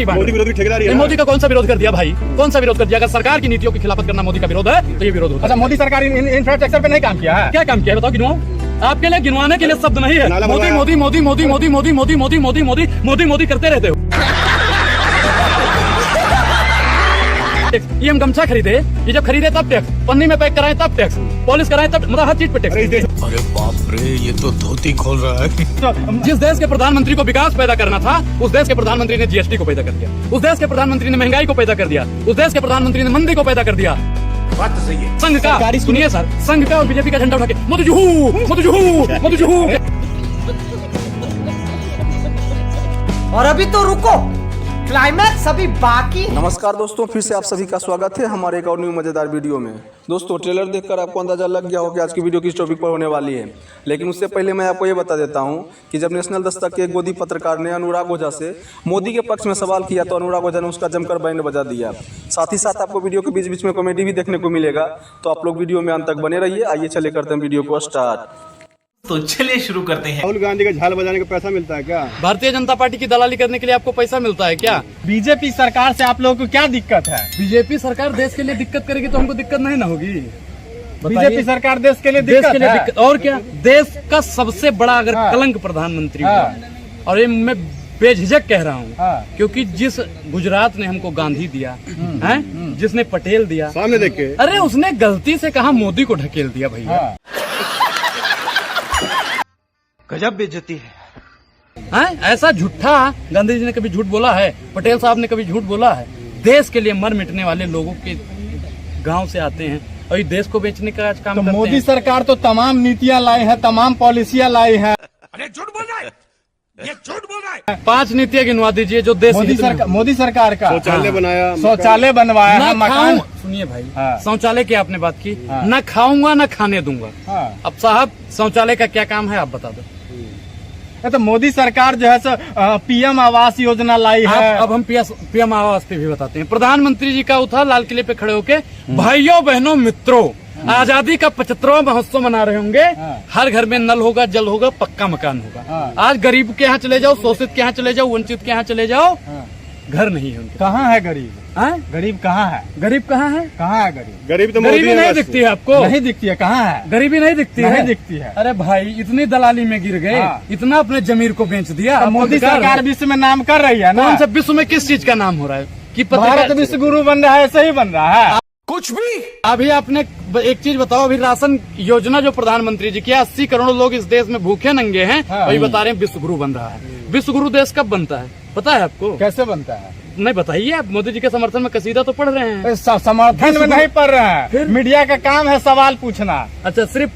Ticket ही बांट मोदी विरोधी ठेकेदारी है। मोदी का कौन सा विरोध कर दिया भाई? कौन सा विरोध कर दिया? अगर सरकार की नीतियों की खिलाफत करना मोदी का विरोध है तो ये विरोध होता है। अच्छा, मोदी सरकार इंफ्रास्ट्रक्चर पे नहीं काम किया है? क्या काम किया है बताओ, गिनवाओ। आपके लिए गिनवाने के लिए शब्द नहीं है। मोदी मोदी मोदी मोदी मोदी मोदी मोदी मोदी मोदी मोदी मोदी मोदी करते रहते हो। ये हम गमछा खरीदे, ये जब खरीदे तब टैक्स, पन्नी में पैक कराए तब टैक्स, पॉलिश कराए तब, मतलब हर चीज पे टैक्स। अरे बाप रे, ये तो धोती खोल रहा है। जिस देश के प्रधानमंत्री को विकास पैदा करना था, उस देश के प्रधानमंत्री ने जीएसटी को पैदा कर दिया। उस देश के प्रधानमंत्री ने महंगाई को पैदा कर दिया। उस देश के प्रधानमंत्री ने मंदी को पैदा कर दिया। बात तो सही है। संघ का, सुनिए सर, संघ का और बीजेपी का झंडा उठा के मोदी जी हूँ, मोदी जी हूँ, मोदी जी हूँ। और अभी तो रुको, क्लाइमैक्स अभी बाकी। नमस्कार दोस्तों, फिर से आप सभी का स्वागत है हमारे एक और न्यू मजेदार वीडियो में। दोस्तों, ट्रेलर देखकर आपको अंदाजा लग गया हो कि आज की वीडियो किस टॉपिक पर होने वाली है, लेकिन उससे पहले मैं आपको ये बता देता हूं कि जब नेशनल दस्तक के एक गोदी पत्रकार ने अनुराग ओझा से मोदी के पक्ष में सवाल किया तो अनुराग ओझा ने उसका जमकर बैंड बजा दिया। साथ ही साथ आपको वीडियो के बीच बीच में कॉमेडी भी देखने को मिलेगा, तो आप लोग वीडियो में अंत तक बने रहिए। आइए चले करते हैं वीडियो को स्टार्ट। तो चलिए शुरू करते हैं। राहुल गांधी का झाल बजाने का पैसा मिलता है क्या? भारतीय जनता पार्टी की दलाली करने के लिए आपको पैसा मिलता है क्या? बीजेपी सरकार से आप लोगों को क्या दिक्कत है? बीजेपी सरकार देश के लिए दिक्कत करेगी तो हमको दिक्कत नहीं ना होगी? बीजेपी सरकार देश के लिए दिक्कत और क्या? देश का सबसे बड़ा अगर कलंक प्रधानमंत्री हुआ, और ये मैं बेझिझक कह रहा हूँ, क्योंकि जिस गुजरात ने हमको गांधी दिया है, जिसने पटेल दिया, सामने देख के, अरे उसने गलती से कहा मोदी को ढकेल दिया भैया। गजब बेइज्जती है। ऐसा झूठा गांधी जी ने कभी झूठ बोला है? पटेल साहब ने कभी झूठ बोला है? देश के लिए मर मिटने वाले लोगों के गांव से आते हैं और ये देश को बेचने का आज काम तो करते मोदी हैं। सरकार तो तमाम नीतियां लाई है, तमाम पॉलिसियां लाई है। अरे झूठ बोल रहा है, ये झूठ बोल रहा है। 5 नीतियां गिनवा दीजिए जो देश मोदी सरकार का शौचालय बनाया, शौचालय बनवाया है, मकान। सुनिए भाई, हाँ। शौचालय की आपने बात की, न खाऊंगा न खाने दूंगा। अब साहब, शौचालय का क्या काम है आप बता दो। तो मोदी सरकार जो है सो पीएम आवास योजना लाई है। अब हम पीएम आवास पे भी बताते हैं। प्रधानमंत्री जी का उठा लाल किले पे खड़े होके, भाइयों बहनों मित्रों, आजादी का 75वां महोत्सव मना रहे होंगे। हर घर में नल होगा, जल होगा, पक्का मकान होगा। आज गरीब के यहाँ चले जाओ, शोषित के यहाँ चले जाओ, वंचित के यहाँ चले जाओ, घर नहीं है उनके। कहाँ है गरीब? गरीब कहाँ है? गरीब कहाँ है? कहाँ है गरीब? गरीब तो गरीबी नहीं दिखती है आपको? नहीं दिखती है। कहाँ है गरीबी? नहीं दिखती है। नहीं दिखती है। अरे भाई, इतनी दलाली में गिर गए, इतना अपने जमीर को बेच दिया। तो मोदी सरकार विश्व में नाम कर रही है ना। कौन सा विश्व में किस चीज का नाम हो रहा है कि भारत विश्व गुरु बन रहा है? ऐसे ही बन रहा है कुछ भी। अभी आपने एक चीज बताओ, अभी राशन योजना जो प्रधानमंत्री जी की, 80 करोड़ लोग इस देश में भूखे नंगे हैं, वही बता रहे हैं विश्व गुरु बन रहा है। विश्व गुरु देश कब बनता है पता है आपको? कैसे बनता है? नहीं बताइए आप। मोदी जी के समर्थन में कसीदा तो पढ़ रहे हैं। समर्थन में नहीं पढ़ रहे हैं। मीडिया का काम है सवाल पूछना। अच्छा, सिर्फ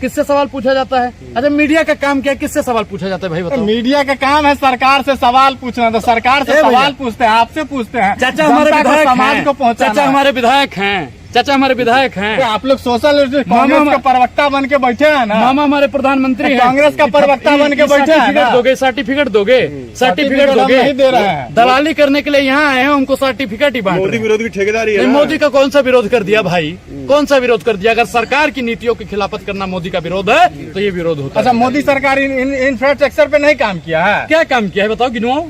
किससे सवाल पूछा जाता है? अच्छा, मीडिया का काम क्या है? किससे सवाल पूछा जाता है भाई बताओ? मीडिया का काम है सरकार से सवाल पूछना। तो सरकार से सवाल पूछते हैं, आपसे पूछते हैं। चाचा हमारे विधायक समाज को पहुँचा। चाचा हमारे विधायक हैं, चाचा हमारे विधायक हैं। आप लोग सोशल कांग्रेस का प्रवक्ता बन के बैठे हैं ना। मामा हमारे प्रधानमंत्री हैं। कांग्रेस का प्रवक्ता बन के बैठे हैं ना। दोगे सर्टिफिकेट दोगे, सर्टिफिकेट दोगे। नहीं दे रहे हैं। दलाली करने के लिए यहाँ आए हैं, उनको सर्टिफिकेट ही बांट रहे मोदी हैं। विरोधी ठेकेदारी है। मोदी का कौन सा विरोध कर दिया भाई? कौन सा विरोध कर दिया? अगर सरकार की नीतियों की खिलाफत करना मोदी का विरोध है तो ये विरोध होता है। अच्छा, मोदी सरकार इंफ्रास्ट्रक्चर पे नहीं काम किया है? क्या काम किया है बताओ, गिनवाओ।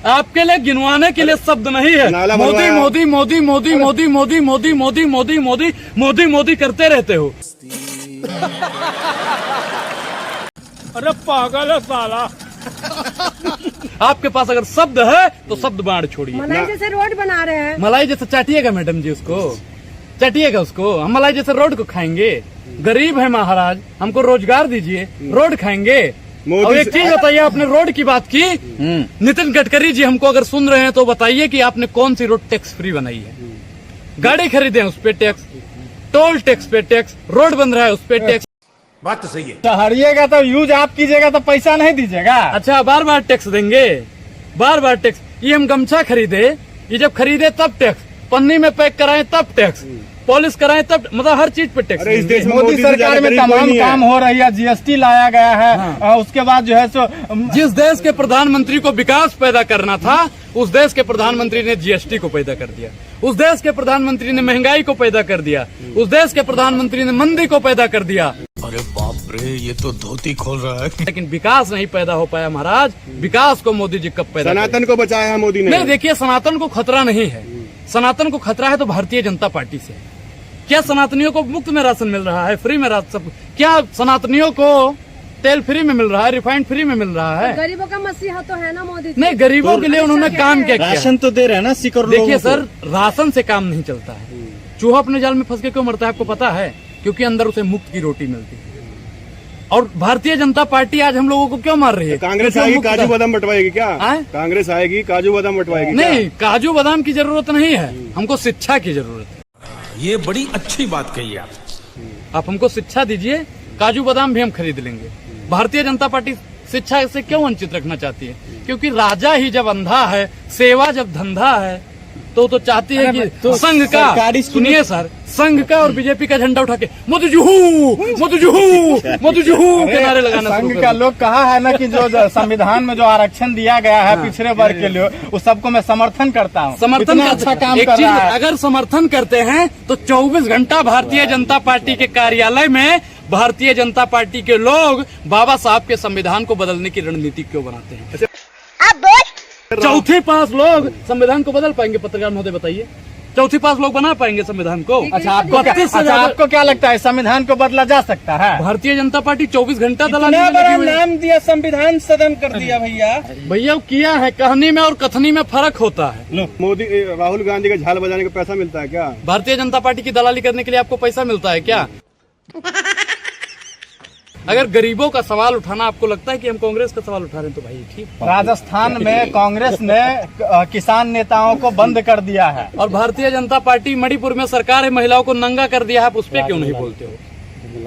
आपके लिए गिनवाने के लिए शब्द नहीं है। मोदी मोदी मोदी मोदी मोदी मोदी मोदी मोदी मोदी मोदी मोदी मोदी करते रहते हो। अरे पागल है साला। आपके पास अगर शब्द है तो शब्द बाढ़ छोड़िए। मलाई जैसे रोड बना रहे हैं। मलाई जैसे चाटिएगा मैडम जी, उसको चाटिएगा उसको। हम मलाई जैसे रोड को खाएंगे? गरीब है महाराज, हमको रोजगार दीजिए, रोड खाएंगे। और एक चीज बताइए, आपने रोड की बात की, नितिन गडकरी जी हमको अगर सुन रहे हैं तो बताइए कि आपने कौन सी रोड टैक्स फ्री बनाई है? गाड़ी खरीदे उस पे टैक्स, टोल टैक्स पे टैक्स, रोड बन रहा है उस पे टैक्स। बात तो सही है। ठहरिएगा तो यूज आप कीजिएगा तो पैसा नहीं दीजिएगा। अच्छा, बार बार टैक्स देंगे, बार बार टैक्स। ये हम गमछा खरीदे, ये जब खरीदे तब टैक्स, पन्नी में पैक कराए तब टैक्स, पॉलिश कराए तब, मतलब हर चीज पे टैक्स। इस देश में मोदी सरकार में तमाम काम हो रही है। जीएसटी लाया गया है। उसके बाद जो है सो जिस देश के प्रधानमंत्री को विकास पैदा करना था, उस देश के प्रधानमंत्री ने जीएसटी को पैदा कर दिया। उस देश के प्रधानमंत्री ने महंगाई को पैदा कर दिया। उस देश के प्रधानमंत्री ने मंदी को पैदा कर दिया। अरे बाप रे ये तो धोती खोल रहा है। लेकिन विकास नहीं पैदा हो पाया महाराज। विकास को मोदी जी कब पैदा सनातन को बचाया है मोदी ने। नहीं, देखिए सनातन को खतरा नहीं है। सनातन को खतरा है तो भारतीय जनता पार्टी से। क्या सनातनियों को मुफ्त में राशन मिल रहा है, फ्री में राशन? क्या सनातनियों को तेल फ्री में मिल रहा है, रिफाइंड फ्री में मिल रहा है? गरीबों का मसीहा तो है ना मोदी जी। नहीं, गरीबों के लिए उन्होंने काम क्या किया? राशन तो दे रहे हैं ना सिकर लोगों देखिए को। सर, राशन से काम नहीं चलता है। चूहा अपने जाल में फंस के क्यों मरता है आपको पता है? क्योंकि अंदर उसे मुफ्त की रोटी मिलती है। और भारतीय जनता पार्टी आज हम लोगों को क्यों मार रही है? कांग्रेस क्योंकि आएगी मुफ्त काजू है। बादाम बंटवाएगी क्या? आए? कांग्रेस आएगी काजू बादाम बंटवाएगी क्या? नहीं, काजू बादाम की जरूरत नहीं है, हमको शिक्षा की जरूरत है। ये बड़ी अच्छी बात कही आप हमको शिक्षा दीजिए, काजू बादाम भी हम खरीद लेंगे। भारतीय जनता पार्टी शिक्षा से क्यों वंचित रखना चाहती है? क्योंकि राजा ही जब अंधा है, सेवा जब धंधा है, तो चाहती है कि संघ का, सुनिए सर, संघ का और बीजेपी का झंडा उठा के मोदी जी हूँ, मोदी जी हूँ, मोदी जी हूँ के नारे लगाना शुरू संघ कर का दो। लोग कहा है ना कि जो संविधान में जो आरक्षण दिया गया है पिछड़े वर्ग के लिए, उस सबको मैं समर्थन करता हूँ। समर्थन इतना का अच्छा काम एक कर चीज, रहा है। अगर समर्थन करते हैं तो 24 घंटा भारतीय जनता पार्टी के कार्यालय में भारतीय जनता पार्टी के लोग बाबा साहब के संविधान को बदलने की रणनीति क्यों बनाते हैं? चौथे पास लोग संविधान को बदल पाएंगे? पत्रकार महोदय बताइए, चौथी पास लोग बना पाएंगे संविधान को? अच्छा, आपको क्या लगता है संविधान को बदला जा सकता है? भारतीय जनता पार्टी 24 घंटा दलाली इतना में बड़ा लगी हुई है। नाम दिया, संविधान सदन कर दिया भैया। भैया वो किया है, कहनी में और कथनी में फर्क होता है। मोदी राहुल गांधी का झाल बजाने का पैसा मिलता है क्या? भारतीय जनता पार्टी की दलाली करने के लिए आपको पैसा मिलता है क्या? अगर गरीबों का सवाल उठाना आपको लगता है कि हम कांग्रेस का सवाल उठा रहे हैं तो भाई ठीक। राजस्थान में कांग्रेस ने किसान नेताओं को बंद कर दिया है। और भारतीय जनता पार्टी मणिपुर में सरकार है, महिलाओं को नंगा कर दिया है, आप उस पर क्यों नहीं बोलते हो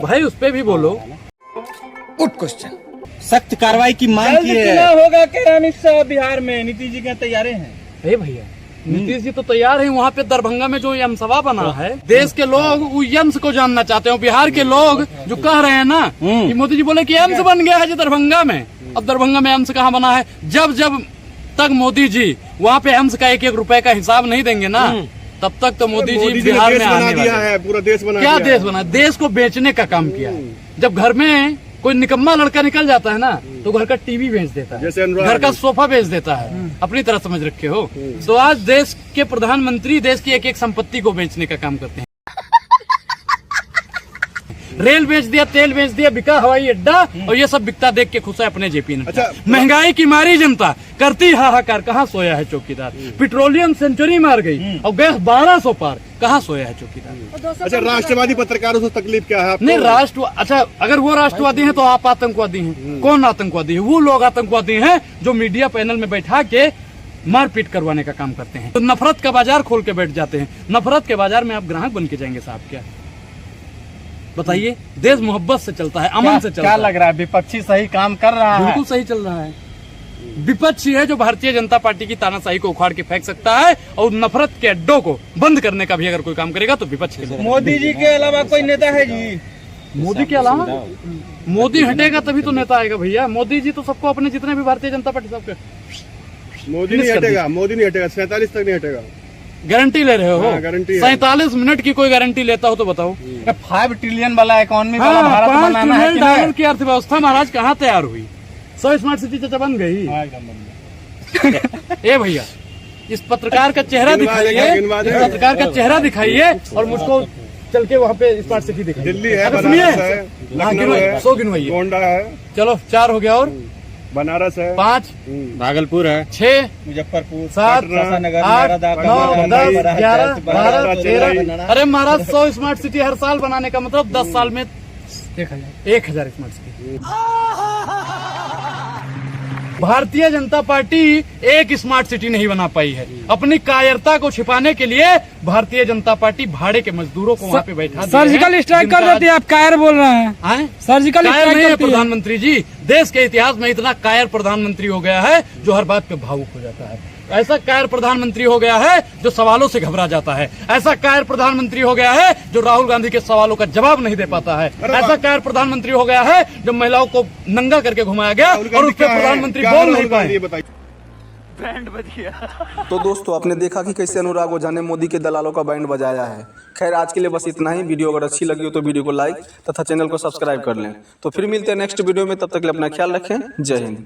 भाई? उस पर भी बोलो। Good question. सख्त कार्रवाई की मांग की है। होगा क्या अमित शाह बिहार में? नीतीश जी के तैयार हैं। अरे भैया, नीतीश जी तो तैयार है। वहाँ पे दरभंगा में जो यम सभा बना है, देश के लोग वो यम्स को जानना चाहते हैं। बिहार के लोग जो कह रहे हैं ना कि मोदी जी बोले कि एम्स बन गया है जी दरभंगा में। अब दरभंगा में एम्स कहाँ बना है? जब जब तक मोदी जी वहाँ पे एम्स का 1-1 रुपए का हिसाब नहीं देंगे ना, तब तक तो मोदी जी बिहार में बना आने दिया वाले। है, पूरा देश बना क्या दिया देश बना? देश को बेचने का काम किया है। जब घर में कोई निकम्मा लड़का निकल जाता है ना, तो घर का टीवी बेच देता है, जैसे अनुराग घर का सोफा बेच देता है, अपनी तरह समझ रखे हो। तो आज देश के प्रधानमंत्री देश की एक एक संपत्ति को बेचने का काम करते हैं। रेल बेच दिया, तेल बेच दिया, बिका हवाई अड्डा, और ये सब बिकता देख के खुश है अपने जेपी ने। अच्छा, महंगाई की मारी जनता करती हाहाकार, कहाँ सोया है चौकीदार? पेट्रोलियम सेंचुरी मार गई और गैस 1200 पार, कहाँ सोया है चौकीदार? अच्छा, राष्ट्रवादी पत्रकारों से तकलीफ क्या है आपको? नहीं, अच्छा, अगर वो राष्ट्रवादी हैं तो आप आतंकवादी हैं। कौन आतंकवादी है? वो लोग आतंकवादी हैं जो मीडिया पैनल में बैठा के मारपीट करवाने का काम करते हैं। तो नफरत का बाजार खोल के बैठ जाते हैं। नफरत के बाजार में आप ग्राहक बन के जाएंगे साहब? क्या बताइए? देश मोहब्बत से चलता है, अमन से चलता क्या है। लग रहा है विपक्षी सही काम कर रहा है? बिल्कुल सही चल रहा है। विपक्षी है जो भारतीय जनता पार्टी की तानाशाही को उखाड़ के फेंक सकता है, और नफरत के अड्डों को बंद करने का भी अगर कोई काम करेगा तो विपक्ष के लिए। मोदी जी के अलावा कोई नेता है जी? मोदी के अलावा मोदी हटेगा तभी तो नेता आएगा भैया। मोदी जी तो सबको अपने जितने भी भारतीय जनता पार्टी सबके मोदी नहीं हटेगा, मोदी नहीं हटेगा, 47 तक नहीं हटेगा। गारंटी ले रहे हो? हाँ, गारंटी है। 47 मिनट की कोई गारंटी लेता हो तो बताओ। 5 ट्रिलियन वाला इकोनॉमी वाला हाँ, भारत 5 बनाना है ट्रिलियन कि डॉलर नहीं? की अर्थव्यवस्था महाराज कहाँ तैयार हुई? 100 स्मार्ट सिटी चाचा बन गई। ए भैया, इस पत्रकार का चेहरा दिखाइए, इस पत्रकार का चेहरा दिखाइए और मुझको चल के वहाँ पे स्मार्ट सिटी दिखाइए। दिल्ली है, अरे बनारस सुनिए, है, हाँ, लखनऊ गिनवाइए, है, 100 गिनवाइए। गोंडा है, चलो 4 हो गया, और बनारस है, 5, भागलपुर है, 6, मुजफ्फरपुर, 7, 8, 9, 10, 11, 12, 13। अरे महाराज 100 स्मार्ट सिटी हर साल बनाने का मतलब 10 साल में 1000 smart city. Bharatiya Janata party एक स्मार्ट सिटी नहीं बना पाई है। अपनी कायरता को छिपाने के लिए भारतीय जनता पार्टी भाड़े के मजदूरों को वहाँ पे बैठा सर्जिकल स्ट्राइक कर देती है। आप कायर बोल रहे हैं? सर्जिकल कायर स्ट्राइक नहीं है करती है। प्रधानमंत्री जी। देश के इतिहास में इतना कायर प्रधानमंत्री हो गया है जो हर बात पे भावुक हो जाता है। ऐसा कायर प्रधानमंत्री हो गया है जो सवालों से घबरा जाता है। ऐसा कायर प्रधानमंत्री हो गया है जो राहुल गांधी के सवालों का जवाब नहीं दे पाता है। ऐसा कायर प्रधानमंत्री हो गया है जो महिलाओं को नंगा करके घुमाया गया और उस पर प्रधानमंत्री बोल नहीं पाए। तो दोस्तों आपने देखा कि कैसे अनुराग ओझा ने मोदी के दलालों का बैंड बजाया है। खैर आज के लिए बस इतना ही। वीडियो अगर अच्छी लगी हो तो वीडियो को लाइक तथा चैनल को सब्सक्राइब कर लें। तो फिर मिलते हैं नेक्स्ट वीडियो में, तब तक के लिए अपना ख्याल रखें। जय हिंद।